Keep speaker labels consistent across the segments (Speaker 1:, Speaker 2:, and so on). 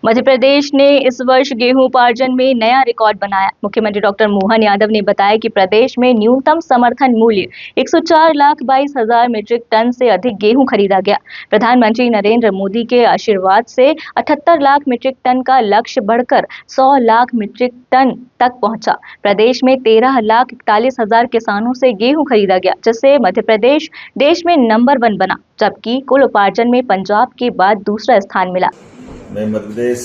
Speaker 1: मध्य प्रदेश ने इस वर्ष गेहूं उपार्जन में नया रिकॉर्ड बनाया। मुख्यमंत्री डॉक्टर मोहन यादव ने बताया कि प्रदेश में न्यूनतम समर्थन मूल्य 104,22,000 मीट्रिक टन से अधिक गेहूं खरीदा गया। प्रधानमंत्री नरेंद्र मोदी के आशीर्वाद से 78 लाख मीट्रिक टन का लक्ष्य बढ़कर 100 लाख मीट्रिक टन तक पहुंचा। प्रदेश में 13,41,000 किसानों से गेहूं खरीदा गया, जिससे मध्य प्रदेश देश में नंबर 1 बना, जबकि कुल उपार्जन में पंजाब के बाद दूसरा स्थान मिला।
Speaker 2: मैं मध्य प्रदेश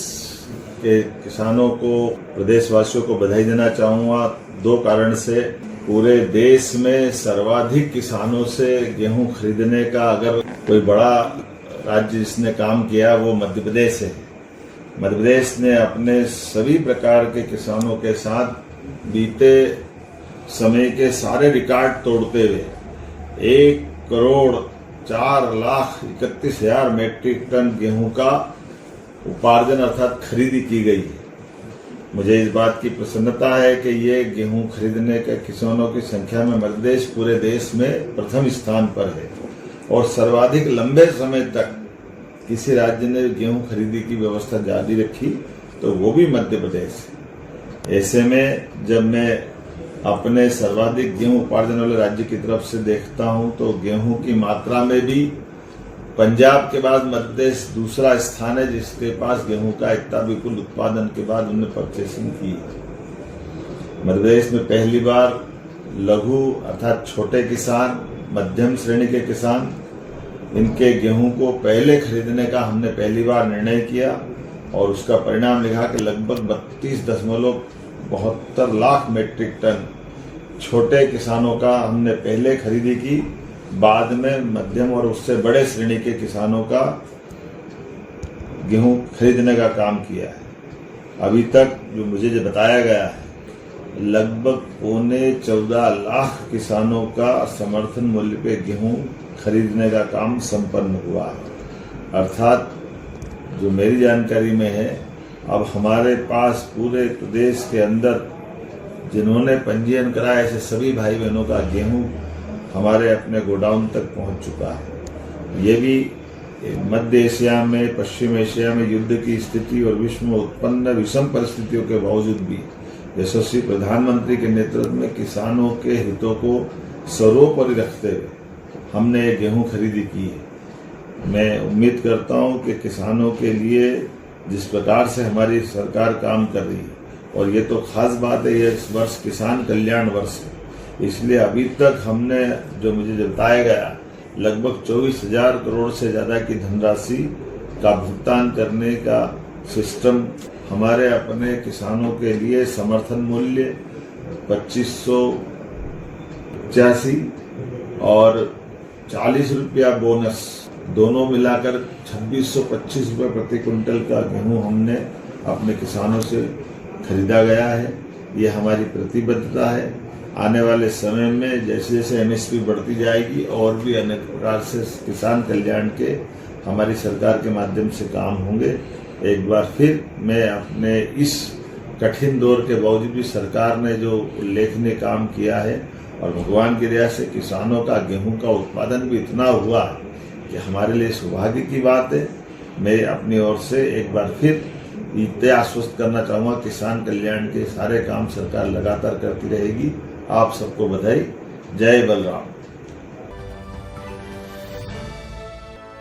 Speaker 2: के किसानों को, प्रदेशवासियों को बधाई देना चाहूँगा। 2 कारण से पूरे देश में सर्वाधिक किसानों से गेहूं खरीदने का अगर कोई बड़ा राज्य जिसने काम किया वो मध्य प्रदेश है। मध्य प्रदेश ने अपने सभी प्रकार के किसानों के साथ बीते समय के सारे रिकॉर्ड तोड़ते हुए 1,04,31,000 मीट्रिक टन गेहूं का उपार्जन अर्थात खरीदी की गई है। मुझे इस बात की प्रसन्नता है कि ये गेहूं खरीदने के किसानों की संख्या में मध्य प्रदेश पूरे देश में प्रथम स्थान पर है और सर्वाधिक लंबे समय तक किसी राज्य ने गेहूं खरीदी की व्यवस्था जारी रखी तो वो भी मध्य प्रदेश है। ऐसे में जब मैं अपने सर्वाधिक गेहूं उपार्जन वाले राज्य की तरफ से देखता हूं तो गेहूं की मात्रा में भी पंजाब के बाद मध्य प्रदेश दूसरा स्थान है, जिसके पास गेहूं का इतना बिल्कुल उत्पादन के बाद उन्होंने परचेसिंग की। मध्य प्रदेश में पहली बार लघु अर्थात छोटे किसान, मध्यम श्रेणी के किसान, इनके गेहूं को पहले खरीदने का हमने पहली बार निर्णय किया और उसका परिणाम लिखा कि लगभग 32.72 लाख मीट्रिक टन छोटे किसानों का हमने पहले खरीदी की, बाद में मध्यम और उससे बड़े श्रेणी के किसानों का गेहूं खरीदने का काम किया है। अभी तक जो मुझे बताया गया है लगभग 14.25 लाख किसानों का समर्थन मूल्य पे गेहूं खरीदने का काम संपन्न हुआ है। अर्थात जो मेरी जानकारी में है, अब हमारे पास पूरे प्रदेश के अंदर जिन्होंने पंजीयन कराया ऐसे सभी भाई बहनों का गेहूं हमारे अपने गोडाउन तक पहुंच चुका है। ये भी मध्य एशिया में, पश्चिम एशिया में युद्ध की स्थिति और विश्व में उत्पन्न विषम परिस्थितियों के बावजूद भी यशस्वी प्रधानमंत्री के नेतृत्व में किसानों के हितों को सर्वोपरि रखते हुए हमने ये गेहूं खरीदी की है। मैं उम्मीद करता हूं कि किसानों के लिए जिस प्रकार से हमारी सरकार काम कर रही है, और ये तो खास बात है, ये इस वर्ष किसान कल्याण वर्ष है, इसलिए अभी तक हमने जो मुझे बताया गया लगभग 24,000 करोड़ से ज़्यादा की धनराशि का भुगतान करने का सिस्टम हमारे अपने किसानों के लिए समर्थन मूल्य 2585 और 40 रुपया बोनस दोनों मिलाकर 2625 रुपये प्रति क्विंटल का गेहूं हमने अपने किसानों से खरीदा गया है। ये हमारी प्रतिबद्धता है। आने वाले समय में जैसे जैसे एमएसपी बढ़ती जाएगी और भी अनेक प्रकार से किसान कल्याण के हमारी सरकार के माध्यम से काम होंगे। एक बार फिर मैं अपने इस कठिन दौर के बावजूद भी सरकार ने जो उल्लेखनीय काम किया है और भगवान की दया से किसानों का गेहूं का उत्पादन भी इतना हुआ कि हमारे लिए सौभाग्य की बात है। मैं अपनी ओर से एक बार फिर ये आश्वस्त करना चाहूँगा, किसान कल्याण के सारे काम सरकार लगातार करती रहेगी। आप सबको बधाई। जय बलराम।